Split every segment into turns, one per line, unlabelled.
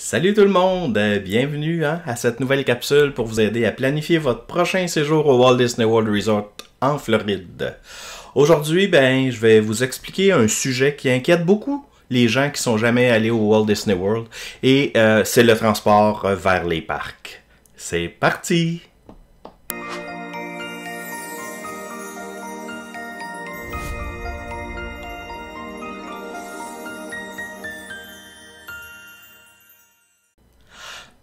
Salut tout le monde, bienvenue à cette nouvelle capsule pour vous aider à planifier votre prochain séjour au Walt Disney World Resort en Floride. Aujourd'hui, je vais vous expliquer un sujet qui inquiète beaucoup les gens qui sont jamais allés au Walt Disney World et c'est le transport vers les parcs. C'est parti!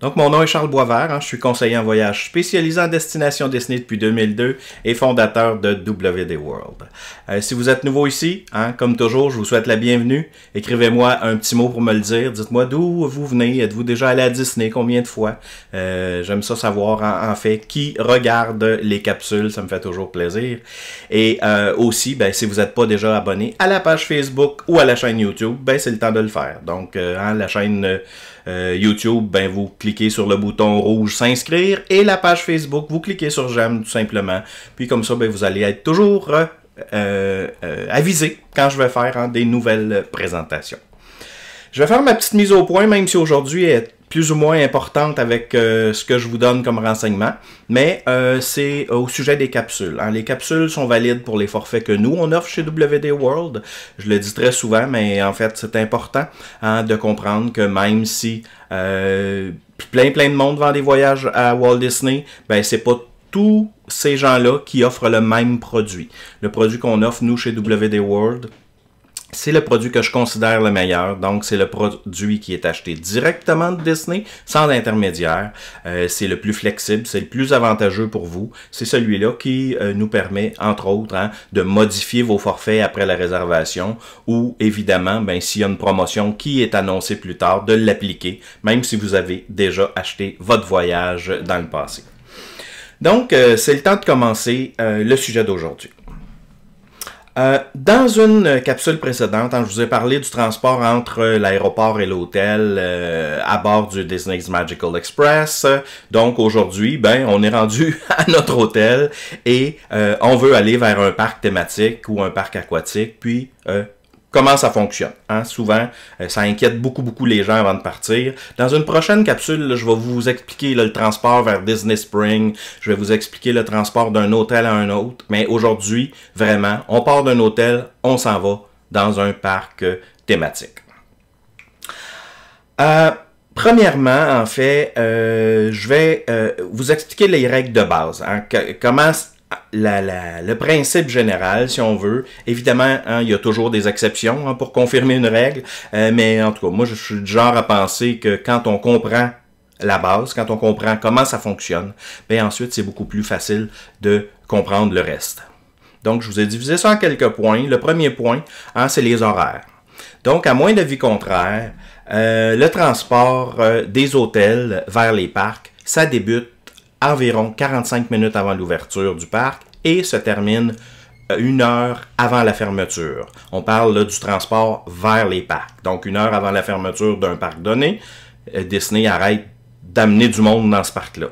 Donc, mon nom est Charles Boisvert, je suis conseiller en voyage spécialisé en destination Disney depuis 2002 et fondateur de WD World. Si vous êtes nouveau ici, comme toujours, je vous souhaite la bienvenue. Écrivez-moi un petit mot pour me le dire. Dites-moi d'où vous venez. Êtes-vous déjà allé à Disney? Combien de fois? J'aime ça savoir, en fait, qui regarde les capsules. Ça me fait toujours plaisir. Et aussi, si vous n'êtes pas déjà abonné à la page Facebook ou à la chaîne YouTube, c'est le temps de le faire. Donc, la chaîne YouTube, vous cliquez sur le bouton rouge s'inscrire et la page Facebook, vous cliquez sur j'aime tout simplement. Puis comme ça, vous allez être toujours avisé quand je vais faire des nouvelles présentations. Je vais faire ma petite mise au point, même si aujourd'hui elle est plus ou moins importante avec ce que je vous donne comme renseignement, mais c'est au sujet des capsules. Les capsules sont valides pour les forfaits que nous, on offre chez WD World. Je le dis très souvent, mais en fait, c'est important de comprendre que même si plein de monde vend des voyages à Walt Disney, c'est pas tous ces gens-là qui offrent le même produit. Le produit qu'on offre, nous, chez WD World, c'est le produit que je considère le meilleur. Donc, c'est le produit qui est acheté directement de Disney, sans intermédiaire. C'est le plus flexible, c'est le plus avantageux pour vous. C'est celui-là qui nous permet, entre autres, de modifier vos forfaits après la réservation ou, évidemment, s'il y a une promotion qui est annoncée plus tard, de l'appliquer, même si vous avez déjà acheté votre voyage dans le passé. Donc, c'est le temps de commencer le sujet d'aujourd'hui. Dans une capsule précédente, je vous ai parlé du transport entre l'aéroport et l'hôtel à bord du Disney's Magical Express. Donc aujourd'hui, on est rendu à notre hôtel et on veut aller vers un parc thématique ou un parc aquatique, puis comment ça fonctionne. Souvent, ça inquiète beaucoup les gens avant de partir. Dans une prochaine capsule, je vais vous expliquer le transport vers Disney Spring. Je vais vous expliquer le transport d'un hôtel à un autre. Mais aujourd'hui, vraiment, on part d'un hôtel, on s'en va dans un parc thématique. Premièrement, en fait, je vais vous expliquer les règles de base. Comment le principe général, si on veut. Évidemment, il y a toujours des exceptions pour confirmer une règle, mais en tout cas, moi, je suis du genre à penser que quand on comprend la base, quand on comprend comment ça fonctionne, ensuite, c'est beaucoup plus facile de comprendre le reste. Donc, je vous ai divisé ça en quelques points. Le premier point, c'est les horaires. Donc, à moins d'avis contraire, le transport des hôtels vers les parcs, ça débute environ 45 minutes avant l'ouverture du parc et se termine 1 heure avant la fermeture. On parle là, du transport vers les parcs. Donc 1 heure avant la fermeture d'un parc donné, Disney arrête d'amener du monde dans ce parc-là.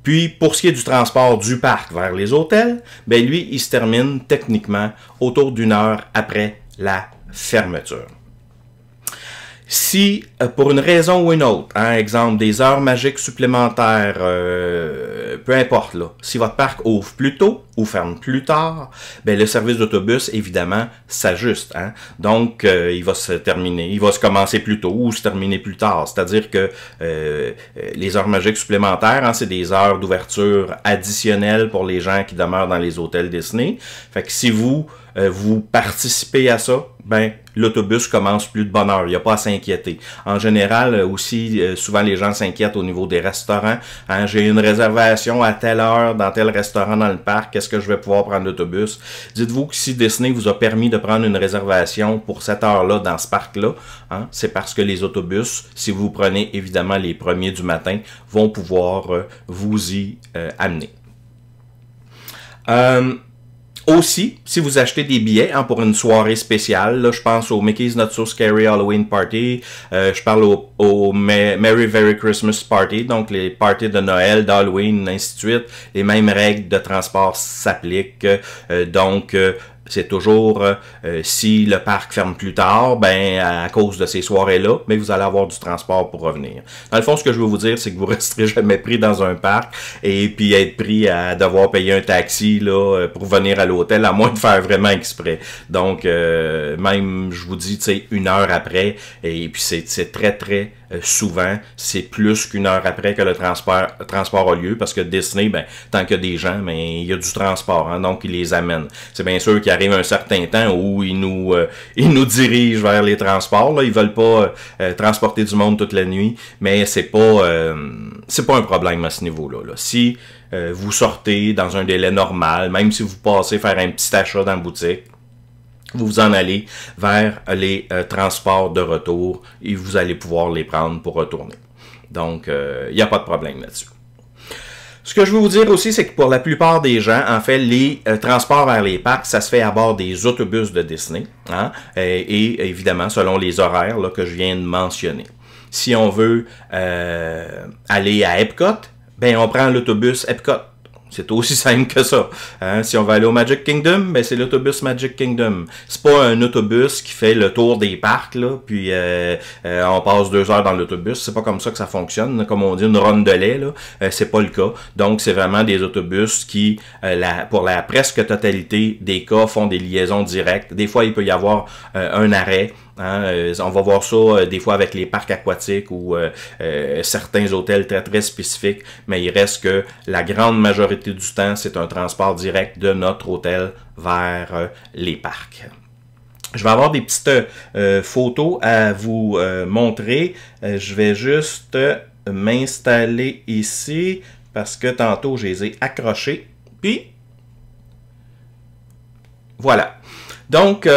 Puis pour ce qui est du transport du parc vers les hôtels, lui, il se termine techniquement autour d'1 heure après la fermeture. Si, pour une raison ou une autre, exemple, des heures magiques supplémentaires, peu importe, là, si votre parc ouvre plus tôt ou ferme plus tard, le service d'autobus, évidemment, s'ajuste. Donc, il va se commencer plus tôt ou se terminer plus tard. C'est-à-dire que les heures magiques supplémentaires, c'est des heures d'ouverture additionnelles pour les gens qui demeurent dans les hôtels Disney. Fait que si vous participez à ça, l'autobus commence plus de bonne heure. Il n'y a pas à s'inquiéter. En général, aussi, souvent les gens s'inquiètent au niveau des restaurants. J'ai une réservation à telle heure dans tel restaurant dans le parc. Est-ce que je vais pouvoir prendre l'autobus? Dites-vous que si Disney vous a permis de prendre une réservation pour cette heure-là dans ce parc-là, c'est parce que les autobus, si vous prenez évidemment les premiers du matin, vont pouvoir vous y amener. Aussi, si vous achetez des billets pour une soirée spéciale, là, je pense au Mickey's Not So Scary Halloween Party, je parle au Merry Very Christmas Party, donc les parties de Noël, d'Halloween, ainsi de suite, les mêmes règles de transport s'appliquent. Donc, C'est toujours, si le parc ferme plus tard, ben à cause de ces soirées-là, mais vous allez avoir du transport pour revenir. Dans le fond, ce que je veux vous dire, c'est que vous resterez jamais pris dans un parc et puis être pris à devoir payer un taxi là pour venir à l'hôtel, à moins de faire vraiment exprès. Donc, même, je vous dis, tu sais, 1 heure après, et puis c'est très souvent, c'est plus qu'1 heure après que le transport a lieu, parce que Disney, ben, tant qu'il y a des gens, ben, il y a du transport, hein, donc ils les amènent. C'est bien sûr qu'il arrive un certain temps où ils nous dirigent vers les transports, là. Ils veulent pas transporter du monde toute la nuit, mais c'est pas un problème à ce niveau-là, là. Si vous sortez dans un délai normal, même si vous passez faire un petit achat dans la boutique, vous vous en allez vers les transports de retour et vous allez pouvoir les prendre pour retourner. Donc, il n'y a pas de problème là-dessus. Ce que je veux vous dire aussi, c'est que pour la plupart des gens, en fait, les transports vers les parcs, ça se fait à bord des autobus de Disney, hein, et évidemment, selon les horaires là, que je viens de mentionner. Si on veut aller à Epcot, ben on prend l'autobus Epcot. C'est aussi simple que ça. Hein? Si on va aller au Magic Kingdom, ben c'est l'autobus Magic Kingdom. C'est pas un autobus qui fait le tour des parcs, là, puis on passe 2 heures dans l'autobus. C'est pas comme ça que ça fonctionne. Comme on dit, une ronde de lait, là, c'est pas le cas. Donc, c'est vraiment des autobus qui, pour la presque totalité des cas, font des liaisons directes. Des fois, il peut y avoir un arrêt. Hein, on va voir ça des fois avec les parcs aquatiques ou certains hôtels très spécifiques, mais il reste que la grande majorité du temps, c'est un transport direct de notre hôtel vers les parcs. Je vais avoir des petites photos à vous montrer. Je vais juste m'installer ici parce que tantôt, je les ai accrochés. Puis, voilà. Donc,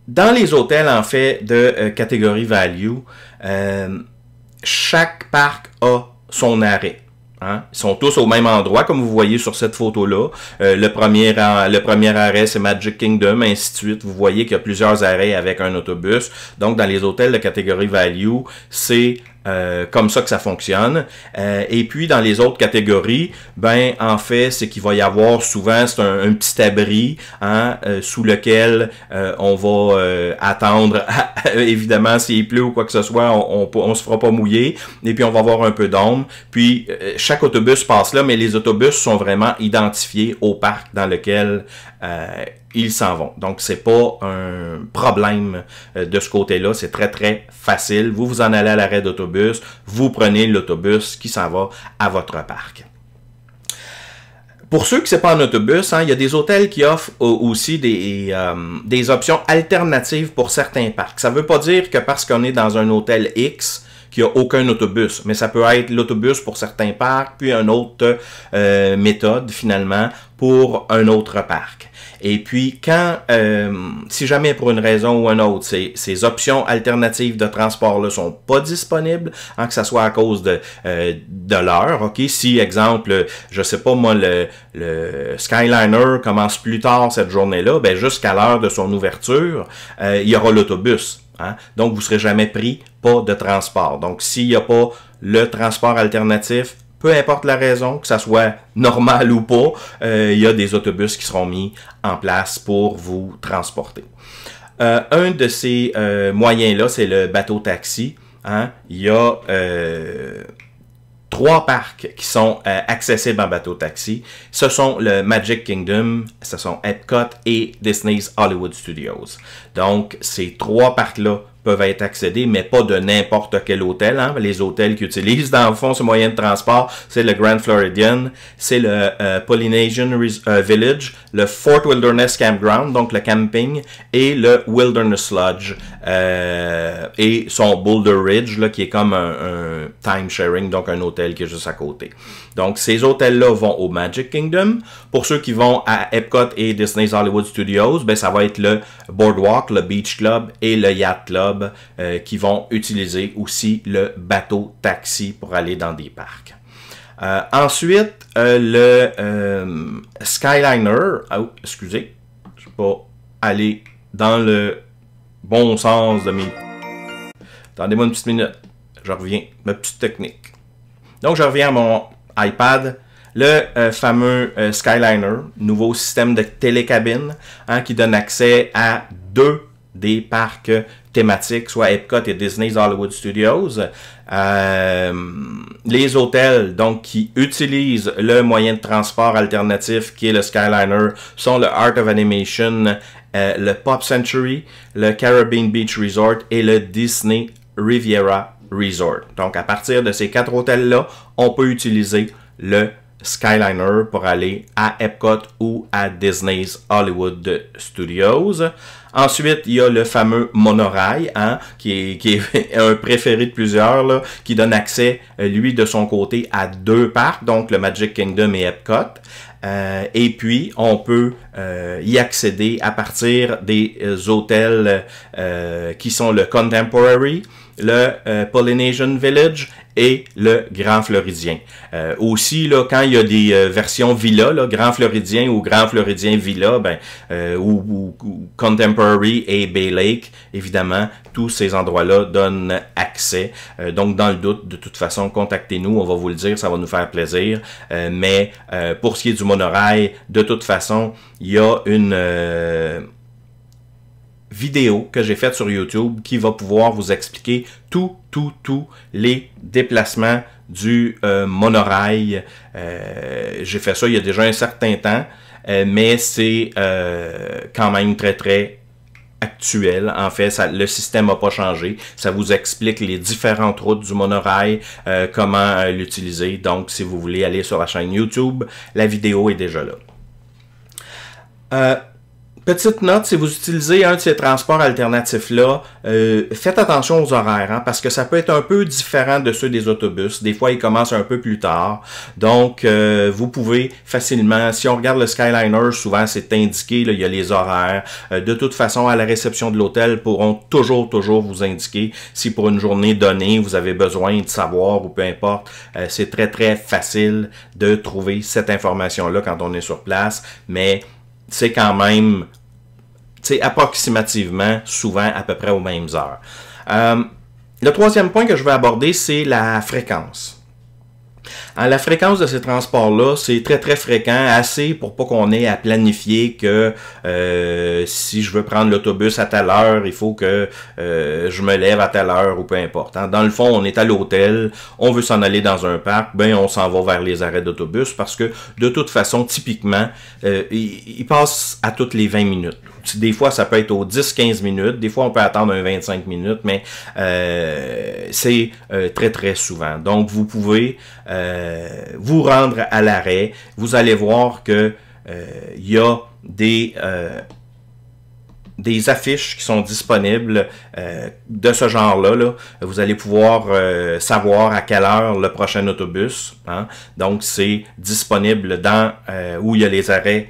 dans les hôtels, en fait, de catégorie value, chaque parc a son arrêt. Hein? Ils sont tous au même endroit, comme vous voyez sur cette photo-là. Le premier arrêt, c'est Magic Kingdom, ainsi de suite. Vous voyez qu'il y a plusieurs arrêts avec un autobus. Donc, dans les hôtels de catégorie value, c'est comme ça que ça fonctionne. Et puis, dans les autres catégories, ben en fait, c'est qu'il va y avoir souvent, c'est un petit abri, hein, sous lequel on va attendre, évidemment, s'il pleut ou quoi que ce soit, on se fera pas mouiller. Et puis, on va avoir un peu d'ombre. Puis, chaque autobus passe là, mais les autobus sont vraiment identifiés au parc dans lequel ils s'en vont. Donc, c'est pas un problème de ce côté-là. C'est très facile. Vous vous en allez à l'arrêt d'autobus, vous prenez l'autobus qui s'en va à votre parc. Pour ceux qui c'est pas en autobus, hein, il y a des hôtels qui offrent aussi des options alternatives pour certains parcs. Ça veut pas dire que parce qu'on est dans un hôtel X, qu'il n'y a aucun autobus, mais ça peut être l'autobus pour certains parcs, puis une autre méthode finalement pour un autre parc. Et puis, quand, si jamais pour une raison ou une autre, ces options alternatives de transport-là sont pas disponibles, hein, que ça soit à cause de l'heure, ok? Si, exemple, je sais pas moi, le Skyliner commence plus tard cette journée-là, ben jusqu'à l'heure de son ouverture, il y aura l'autobus. Hein? Donc, vous ne serez jamais pris, pas de transport. Donc, s'il n'y a pas le transport alternatif, peu importe la raison, que ça soit normal ou pas, il y a des autobus qui seront mis en place pour vous transporter. Un de ces moyens-là, c'est le bateau-taxi. Hein? Il y a 3 parcs qui sont accessibles en bateau-taxi. Ce sont le Magic Kingdom, ce sont Epcot et Disney's Hollywood Studios. Donc, ces 3 parcs-là peuvent être accédés, mais pas de n'importe quel hôtel. Hein. Les hôtels qui utilisent, dans le fond, ce moyen de transport, c'est le Grand Floridian, c'est le Polynesian Village, le Fort Wilderness Campground, donc le camping, et le Wilderness Lodge, et son Boulder Ridge, là, qui est comme un time sharing, donc un hôtel qui est juste à côté. Donc, ces hôtels-là vont au Magic Kingdom. Pour ceux qui vont à Epcot et Disney's Hollywood Studios, ben, ça va être le Boardwalk, le Beach Club et le Yacht Club qui vont utiliser aussi le bateau-taxi pour aller dans des parcs. Ensuite, le Skyliner, oh, excusez, je ne vais pas aller dans le bon sens de mes... Attendez-moi une petite minute, je reviens, ma petite technique. Donc, je reviens à mon iPad. le fameux Skyliner, nouveau système de télécabine, hein, qui donne accès à 2 des parcs thématiques, soit Epcot et Disney's Hollywood Studios. Les hôtels donc qui utilisent le moyen de transport alternatif qui est le Skyliner sont le Art of Animation, le Pop Century, le Caribbean Beach Resort et le Disney Riviera Resort. Donc à partir de ces 4 hôtels-là, on peut utiliser le Skyliner pour aller à Epcot ou à Disney's Hollywood Studios. Ensuite, il y a le fameux monorail, hein, qui est un préféré de plusieurs, là, qui donne accès, lui, de son côté, à 2 parcs, donc le Magic Kingdom et Epcot. Et puis, on peut y accéder à partir des hôtels qui sont le Contemporary, le Polynesian Village et le Grand Floridien. Aussi, là, quand il y a des versions Villa, là, Grand Floridien ou Grand Floridien Villa, ben, ou Contemporary et Bay Lake, évidemment, tous ces endroits-là donnent accès. Donc, dans le doute, de toute façon, contactez-nous, on va vous le dire, ça va nous faire plaisir. Mais pour ce qui est du monorail, de toute façon, il y a une vidéo que j'ai faite sur YouTube qui va pouvoir vous expliquer tous les déplacements du monorail. J'ai fait ça il y a déjà un certain temps, mais c'est quand même très actuel. En fait, le système n'a pas changé. Ça vous explique les différentes routes du monorail, comment l'utiliser. Donc, si vous voulez aller sur la chaîne YouTube, la vidéo est déjà là. Petite note, si vous utilisez un de ces transports alternatifs-là, faites attention aux horaires, hein, parce que ça peut être un peu différent de ceux des autobus. Des fois, ils commencent un peu plus tard. Donc, vous pouvez facilement, si on regarde le Skyliner, souvent c'est indiqué, là, il y a les horaires. De toute façon, à la réception de l'hôtel, pourront toujours vous indiquer si pour une journée donnée, vous avez besoin de savoir ou peu importe. C'est très facile de trouver cette information-là quand on est sur place, mais c'est quand même, approximativement, souvent à peu près aux mêmes heures. Le troisième point que je vais aborder, c'est la fréquence. La fréquence de ces transports-là, c'est très fréquent, assez pour pas qu'on ait à planifier que si je veux prendre l'autobus à telle heure, il faut que je me lève à telle heure ou peu importe. Hein. Dans le fond, on est à l'hôtel, on veut s'en aller dans un parc, ben on s'en va vers les arrêts d'autobus parce que de toute façon, typiquement, il passe à toutes les 20 minutes. Des fois, ça peut être aux 10-15 minutes. Des fois, on peut attendre un 25 minutes, mais c'est très souvent. Donc, vous pouvez vous rendre à l'arrêt. Vous allez voir que il y a des affiches qui sont disponibles de ce genre-là. Là. Vous allez pouvoir savoir à quelle heure le prochain autobus. Hein? Donc, c'est disponible dans où il y a les arrêts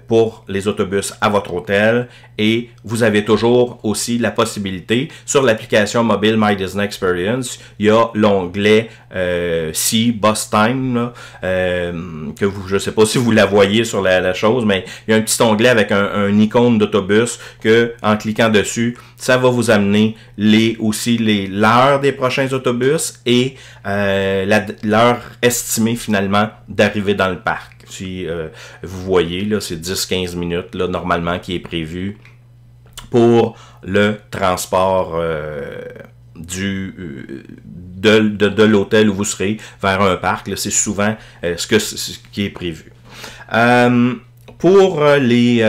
pour les autobus à votre hôtel et vous avez toujours aussi la possibilité sur l'application mobile My Disney Experience, il y a l'onglet See Bus Time là, que vous, je sais pas si vous la voyez sur la chose, mais il y a un petit onglet avec un icône d'autobus que en cliquant dessus, ça va vous amener l'heure des prochains autobus et l'heure estimée finalement d'arrivée dans le parc. Si vous voyez, là, c'est 10-15 minutes là, normalement qui est prévu pour le transport de l'hôtel où vous serez vers un parc. C'est souvent ce qui est prévu. Pour les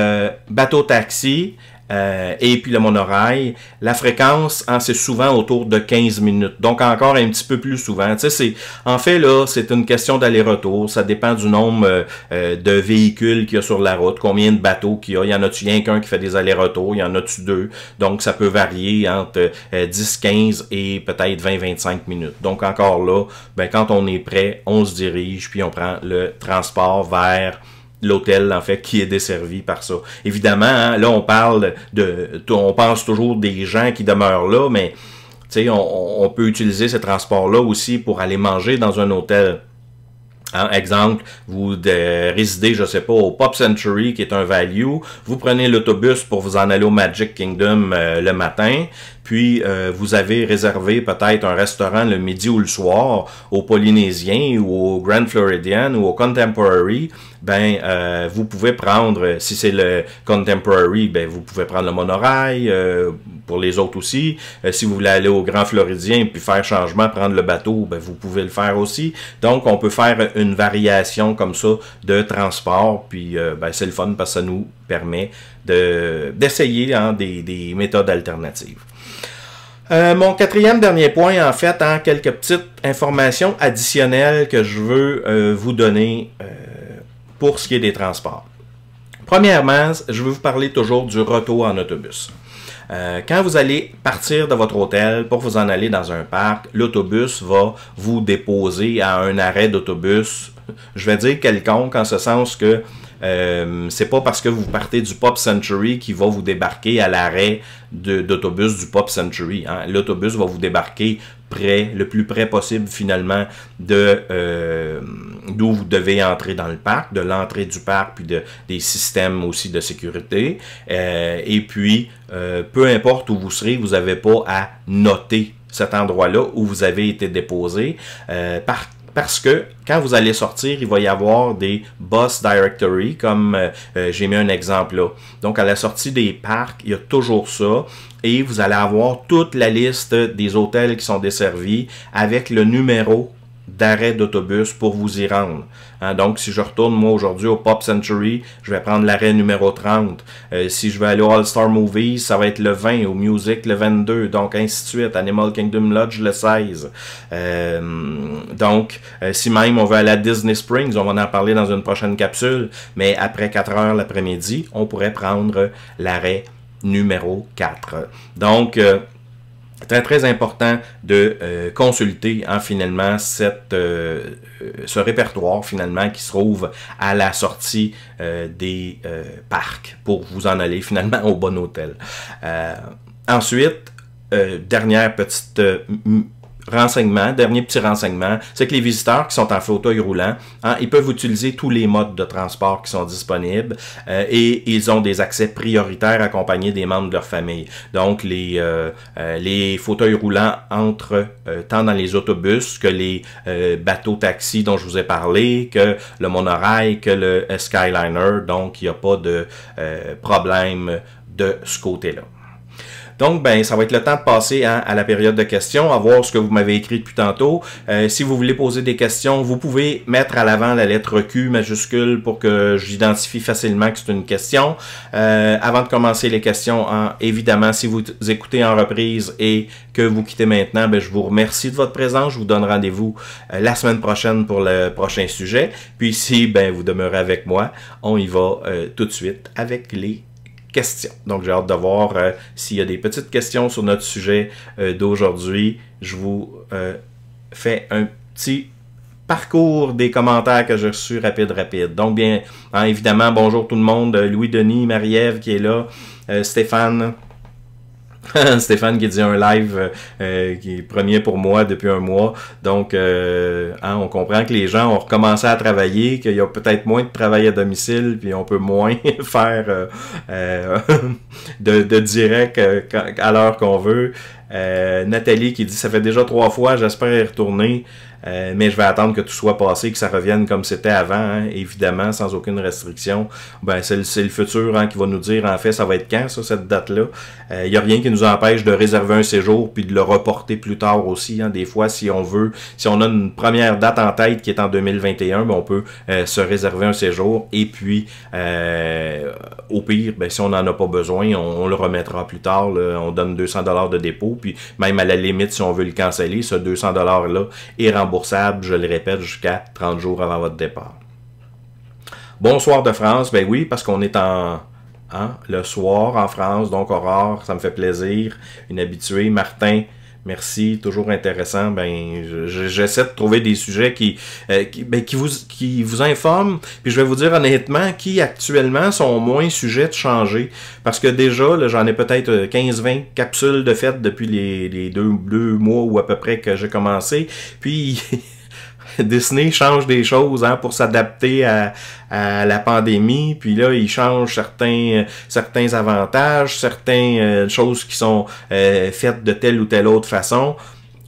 bateaux-taxis, et puis le monorail, la fréquence, hein, c'est souvent autour de 15 minutes. Donc encore un petit peu plus souvent. Tu sais, en fait, là, c'est une question d'aller-retour. Ça dépend du nombre de véhicules qu'il y a sur la route, combien de bateaux qu'il y a. Il y en a-tu rien qu'un qui fait des allers-retours? Il y en a-tu 2? Donc ça peut varier entre 10, 15 et peut-être 20-25 minutes. Donc encore là, ben, quand on est prêt, on se dirige, puis on prend le transport vers l'hôtel, en fait, qui est desservi par ça. Évidemment, hein, là, on pense toujours des gens qui demeurent là, mais, tu sais, on peut utiliser ces transports-là aussi pour aller manger dans un hôtel. Hein, exemple, vous résidez, je sais pas, au Pop Century, qui est un value, vous prenez l'autobus pour vous en aller au Magic Kingdom le matin, puis vous avez réservé peut-être un restaurant le midi ou le soir au Polynésien ou au Grand Floridian ou au Contemporary, ben vous pouvez prendre, si c'est le Contemporary, ben vous pouvez prendre le monorail, pour les autres aussi. Si vous voulez aller au Grand Floridien puis faire changement, prendre le bateau, ben vous pouvez le faire aussi. Donc on peut faire une variation comme ça de transport, puis ben, c'est le fun parce que ça nous permet d'essayer des méthodes alternatives. Mon quatrième dernier point, en fait, quelques petites informations additionnelles que je veux vous donner pour ce qui est des transports. Premièrement, je veux vous parler toujours du retour en autobus. Quand vous allez partir de votre hôtel pour vous en aller dans un parc, l'autobus va vous déposer à un arrêt d'autobus, je vais dire quelconque, en ce sens que c'est pas parce que vous partez du Pop Century qu'il va vous débarquer à l'arrêt d'autobus du Pop Century. Hein. L'autobus va vous débarquer le plus près possible finalement d'où vous devez entrer dans le parc, de l'entrée du parc, puis des systèmes aussi de sécurité. Et puis, peu importe où vous serez, vous n'avez pas à noter cet endroit-là où vous avez été déposé. Parce que quand vous allez sortir, il va y avoir des bus directory, comme j'ai mis un exemple là. Donc, à la sortie des parcs, il y a toujours ça. Et vous allez avoir toute la liste des hôtels qui sont desservis avec le numéro d'arrêt d'autobus pour vous y rendre. Hein, donc, si je retourne, moi, aujourd'hui, au Pop Century, je vais prendre l'arrêt numéro 30. Si je vais aller au All-Star Movies, ça va être le 20, au Music, le 22, donc ainsi de suite. Animal Kingdom Lodge, le 16. Donc, si même on veut aller à Disney Springs, on va en parler dans une prochaine capsule, mais après 4 heures l'après-midi, on pourrait prendre l'arrêt numéro 4. Donc, très très important de consulter finalement ce répertoire finalement qui se trouve à la sortie des parcs pour vous en aller finalement au bon hôtel. Ensuite, dernier petit renseignement, c'est que les visiteurs qui sont en fauteuil roulant, ils peuvent utiliser tous les modes de transport qui sont disponibles et ils ont des accès prioritaires accompagnés des membres de leur famille. Donc, les fauteuils roulants entrent tant dans les autobus que les bateaux-taxis dont je vous ai parlé, que le monorail, que le Skyliner. Donc, il n'y a pas de problème de ce côté-là. Donc, ben, ça va être le temps de passer à la période de questions, à voir ce que vous m'avez écrit depuis tantôt. Si vous voulez poser des questions, vous pouvez mettre à l'avant la lettre Q majuscule pour que j'identifie facilement que c'est une question. Avant de commencer les questions, évidemment, si vous écoutez en reprise et que vous quittez maintenant, ben, je vous remercie de votre présence. Je vous donne rendez-vous la semaine prochaine pour le prochain sujet. Puis si ben, vous demeurez avec moi, on y va tout de suite avec les questions. Donc, j'ai hâte de voir s'il y a des petites questions sur notre sujet d'aujourd'hui. Je vous fais un petit parcours des commentaires que j'ai reçus rapide. Donc, bien, évidemment, bonjour tout le monde. Louis-Denis, Marie-Ève qui est là, Stéphane. Stéphane qui dit un live qui est premier pour moi depuis un mois. Donc, on comprend que les gens ont recommencé à travailler, qu'il y a peut-être moins de travail à domicile, puis on peut moins faire de direct à l'heure qu'on veut. Nathalie qui dit « Ça fait déjà 3 fois, j'espère y retourner. » mais je vais attendre que tout soit passé, que ça revienne comme c'était avant, évidemment, sans aucune restriction. Ben, c'est le futur qui va nous dire, en fait, ça va être quand, ça, cette date-là. Il n'y a rien qui nous empêche de réserver un séjour puis de le reporter plus tard aussi. Des fois, si on veut, si on a une première date en tête qui est en 2021, ben, on peut se réserver un séjour et puis, au pire, ben, si on n'en a pas besoin, on le remettra plus tard. Là, on donne 200$ de dépôt, puis même à la limite, si on veut le canceller, ce 200$-là est remboursable, je le répète, jusqu'à 30 jours avant votre départ. Bonsoir de France, ben oui, parce qu'on est le soir en France, donc Aurore, ça me fait plaisir. Une habituée, Martin, merci, toujours intéressant. Ben, j'essaie de trouver des sujets qui vous informent. Puis je vais vous dire honnêtement, qui actuellement sont moins sujets de changer. Parce que déjà, j'en ai peut-être 15-20 capsules de fait depuis les deux mois ou à peu près que j'ai commencé. Puis Disney change des choses hein, pour s'adapter à la pandémie, puis là, ils changent certains avantages, certaines choses qui sont faites de telle ou telle autre façon.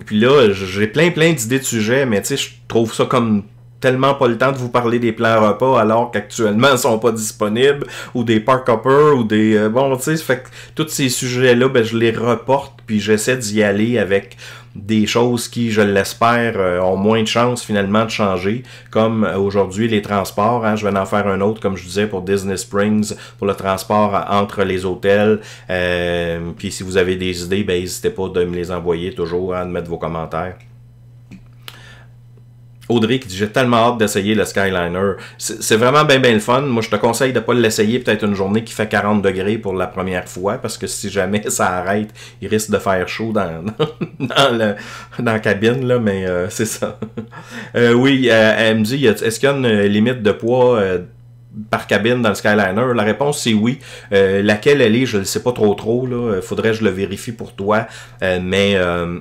Puis là, j'ai plein d'idées de sujets, mais tu sais, je trouve ça comme tellement pas le temps de vous parler des plans repas alors qu'actuellement ils sont pas disponibles, ou des park hoppers, ou des... bon, tu sais, fait que tous ces sujets-là, ben je les reporte, puis j'essaie d'y aller avec des choses qui, je l'espère, ont moins de chances finalement de changer, comme aujourd'hui les transports, hein, je vais en faire un autre, comme je disais, pour Disney Springs, pour le transport entre les hôtels, puis si vous avez des idées, ben n'hésitez pas de me les envoyer toujours, hein, de mettre vos commentaires. Audrey qui dit « J'ai tellement hâte d'essayer le Skyliner. » C'est vraiment bien le fun. Moi, je te conseille de ne pas l'essayer peut-être une journée qui fait 40 degrés pour la première fois, parce que si jamais ça arrête, il risque de faire chaud dans la cabine, là, mais c'est ça. Oui, elle me dit « Est-ce qu'il y a une limite de poids par cabine dans le Skyliner? » La réponse c'est oui. Laquelle elle est, je ne sais pas trop là. Faudrait que je le vérifie pour toi. Mais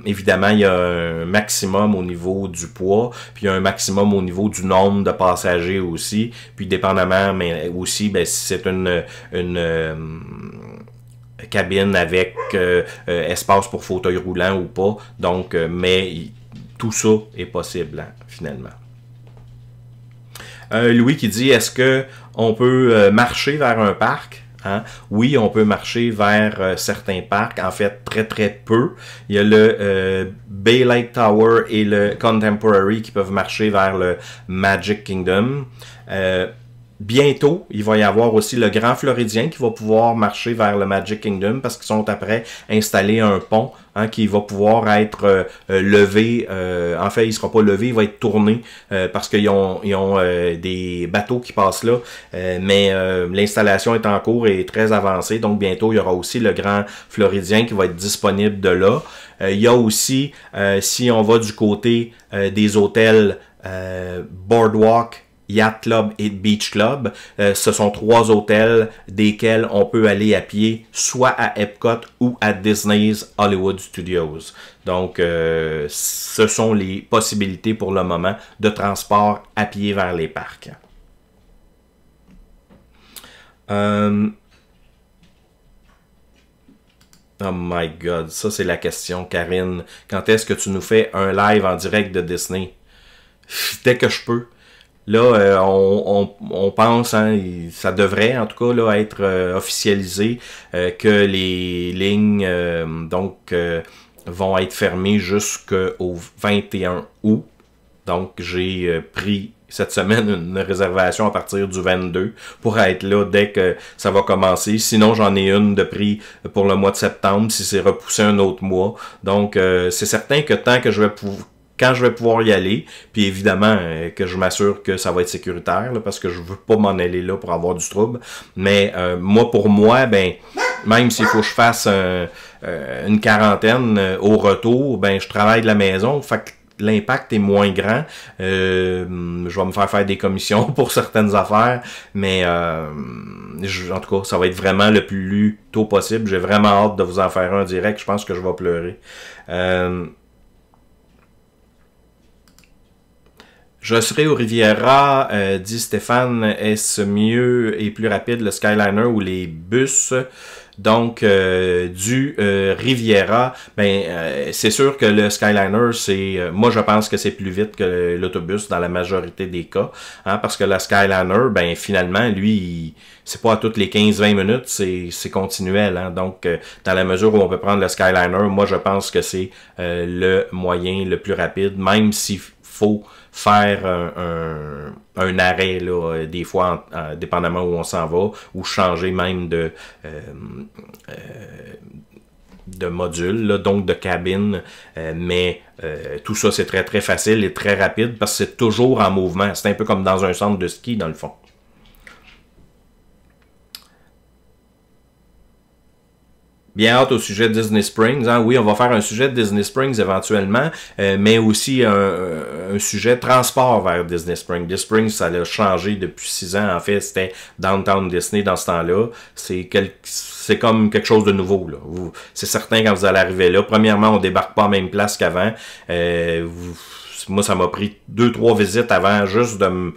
évidemment, il y a un maximum au niveau du poids, puis il y a un maximum au niveau du nombre de passagers aussi. Puis dépendamment, mais aussi, ben, si c'est une cabine avec espace pour fauteuil roulant ou pas. Donc, mais tout ça est possible, hein, finalement. Louis qui dit, est-ce que on peut marcher vers un parc? Hein? Oui, on peut marcher vers certains parcs, en fait très peu. Il y a le Bay Lake Tower et le Contemporary qui peuvent marcher vers le Magic Kingdom. Bientôt, il va y avoir aussi le Grand Floridien qui va pouvoir marcher vers le Magic Kingdom parce qu'ils sont après installés un pont hein, qui va pouvoir être levé. En fait, il ne sera pas levé, il va être tourné parce qu'ils ont des bateaux qui passent là. Mais l'installation est en cours et très avancée. Donc bientôt, il y aura aussi le Grand Floridien qui va être disponible de là. Il y a aussi, si on va du côté des hôtels Boardwalk, Yacht Club et Beach Club. Ce sont 3 hôtels desquels on peut aller à pied, soit à Epcot ou à Disney's Hollywood Studios. Donc, ce sont les possibilités pour le moment de transport à pied vers les parcs. Oh my God, ça c'est la question, Karine. Quand est-ce que tu nous fais un live en direct de Disney? Dès que je peux. Là, on pense, hein, ça devrait en tout cas là, être officialisé que les lignes vont être fermées jusqu'au 21 août. Donc, j'ai pris cette semaine une réservation à partir du 22 pour être là dès que ça va commencer. Sinon, j'en ai une de prix pour le mois de septembre si c'est repoussé un autre mois. Donc, c'est certain que tant que quand je vais pouvoir y aller, puis évidemment que je m'assure que ça va être sécuritaire, là, parce que je veux pas m'en aller là pour avoir du trouble. Mais pour moi, ben même s'il faut que je fasse une quarantaine au retour, ben je travaille de la maison, fait que l'impact est moins grand. Je vais me faire des commissions pour certaines affaires, mais en tout cas, ça va être vraiment le plus tôt possible. J'ai vraiment hâte de vous en faire un direct. Je pense que je vais pleurer. Je serai au Riviera, dit Stéphane, est-ce mieux et plus rapide le Skyliner ou les bus? Donc, du Riviera, c'est sûr que le Skyliner, moi je pense que c'est plus vite que l'autobus dans la majorité des cas, hein, parce que le Skyliner, finalement, lui, c'est pas à toutes les 15-20 minutes, c'est continuel, hein, donc dans la mesure où on peut prendre le Skyliner, moi je pense que c'est le moyen le plus rapide, même s'il faut faire un arrêt là, des fois, dépendamment où on s'en va, ou changer même de module, là, donc de cabine, mais tout ça c'est très facile et très rapide parce que c'est toujours en mouvement. C'est un peu comme dans un centre de ski dans le fond. Bien hâte au sujet de Disney Springs. Hein? Oui, on va faire un sujet de Disney Springs éventuellement, mais aussi un sujet transport vers Disney Springs. Disney Springs, ça a changé depuis 6 ans. En fait, c'était Downtown Disney dans ce temps-là. C'est comme quelque chose de nouveau. C'est certain quand vous allez arriver là. Premièrement, on débarque pas en même place qu'avant. moi, ça m'a pris 2-3 visites avant juste de me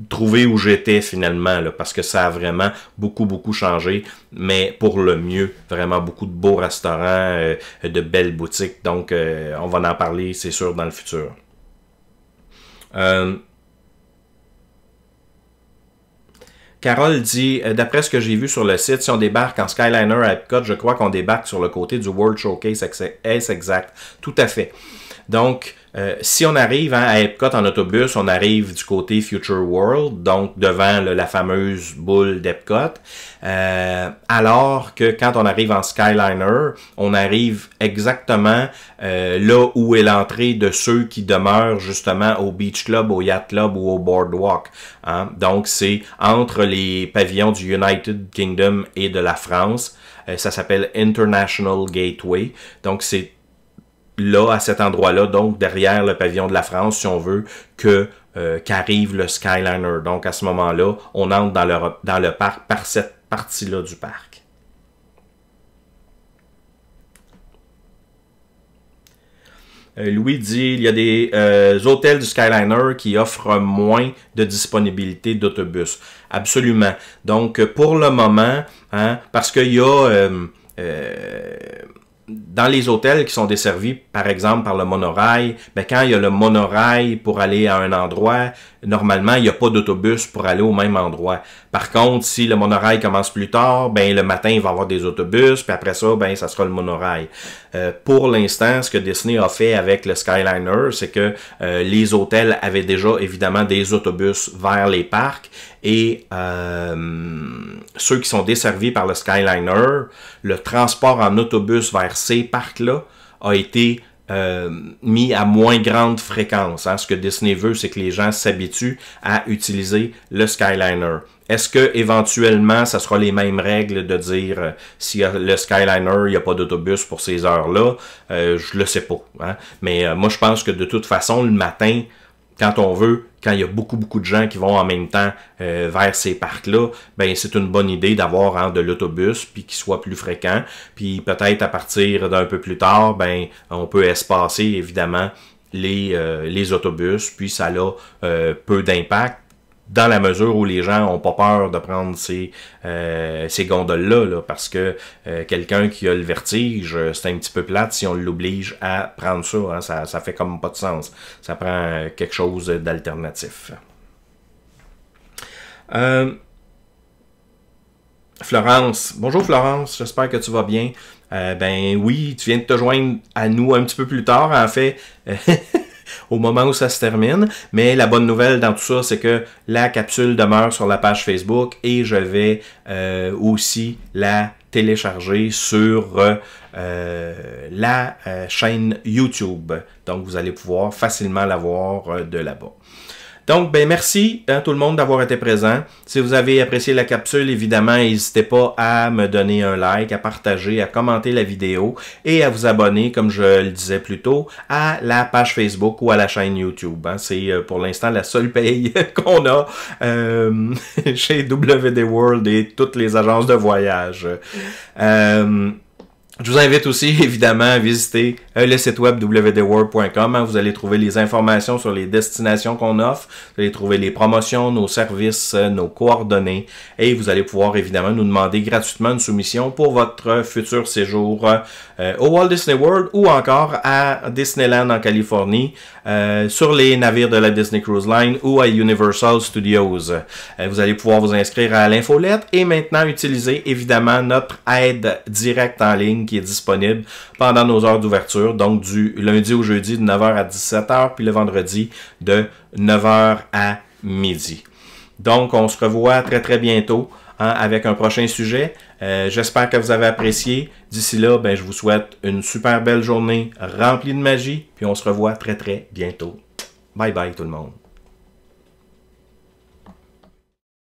trouver où j'étais finalement, là, parce que ça a vraiment beaucoup changé, mais pour le mieux. Vraiment beaucoup de beaux restaurants, de belles boutiques. Donc, on va en parler, c'est sûr, dans le futur. Carole dit, d'après ce que j'ai vu sur le site, si on débarque en Skyliner à Epcot, je crois qu'on débarque sur le côté du World Showcase. Est-ce exact? Tout à fait. Donc, si on arrive à Epcot en autobus, on arrive du côté Future World, donc devant la fameuse boule d'Epcot, alors que quand on arrive en Skyliner, on arrive exactement là où est l'entrée de ceux qui demeurent justement au Beach Club, au Yacht Club ou au Boardwalk. Hein? Donc, c'est entre les pavillons du United Kingdom et de la France. Ça s'appelle International Gateway. Donc, c'est là, à cet endroit-là, donc derrière le pavillon de la France, si on veut, qu'arrive le Skyliner. Donc, à ce moment-là, on entre dans le parc par cette partie-là du parc. Louis dit, il y a des hôtels du Skyliner qui offrent moins de disponibilité d'autobus. Absolument. Donc, pour le moment, hein, parce qu'il y a... dans les hôtels qui sont desservis, par exemple, par le monorail, ben, quand il y a le monorail pour aller à un endroit, normalement, il n'y a pas d'autobus pour aller au même endroit. Par contre, si le monorail commence plus tard, ben, le matin, il va y avoir des autobus, puis après ça, ben, ça sera le monorail. Pour l'instant, ce que Disney a fait avec le Skyliner, c'est que les hôtels avaient déjà, évidemment, des autobus vers les parcs, et ceux qui sont desservis par le Skyliner, le transport en autobus vers ces parcs-là a été mis à moins grande fréquence. Hein. Ce que Disney veut, c'est que les gens s'habituent à utiliser le Skyliner. Est-ce que éventuellement, ça sera les mêmes règles de dire s'il y a le Skyliner, il n'y a pas d'autobus pour ces heures-là? Je le sais pas. Hein. Mais moi, je pense que de toute façon, le matin, quand on veut, quand il y a beaucoup de gens qui vont en même temps vers ces parcs-là, ben c'est une bonne idée d'avoir de l'autobus, puis qu'il soit plus fréquent. Puis peut-être à partir d'un peu plus tard, ben on peut espacer évidemment les autobus, puis ça a peu d'impact, dans la mesure où les gens n'ont pas peur de prendre ces gondoles-là, là, parce que quelqu'un qui a le vertige, c'est un petit peu plate si on l'oblige à prendre ça, hein, ça fait comme pas de sens. Ça prend quelque chose d'alternatif. Florence. Bonjour Florence, j'espère que tu vas bien. Ben oui, tu viens de te joindre à nous un petit peu plus tard, en fait. Au moment où ça se termine. Mais la bonne nouvelle dans tout ça, c'est que la capsule demeure sur la page Facebook et je vais aussi la télécharger sur la chaîne YouTube. Donc, vous allez pouvoir facilement la voir de là-bas. Donc, ben merci tout le monde d'avoir été présent. Si vous avez apprécié la capsule, évidemment, n'hésitez pas à me donner un like, à partager, à commenter la vidéo et à vous abonner, comme je le disais plus tôt, à la page Facebook ou à la chaîne YouTube. Hein. C'est pour l'instant la seule paye qu'on a chez WD World et toutes les agences de voyage. Je vous invite aussi, évidemment, à visiter le site web wdworld.com. Hein. Vous allez trouver les informations sur les destinations qu'on offre. Vous allez trouver les promotions, nos services, nos coordonnées. Et vous allez pouvoir, évidemment, nous demander gratuitement une soumission pour votre futur séjour au Walt Disney World ou encore à Disneyland en Californie, sur les navires de la Disney Cruise Line ou à Universal Studios. Vous allez pouvoir vous inscrire à l'infolette et maintenant utiliser, évidemment, notre aide directe en ligne qui est disponible pendant nos heures d'ouverture, donc du lundi au jeudi de 9h à 17h, puis le vendredi de 9h à midi. Donc, on se revoit très bientôt hein, avec un prochain sujet. J'espère que vous avez apprécié. D'ici là, ben, je vous souhaite une super belle journée remplie de magie, puis on se revoit très bientôt. Bye bye tout le monde.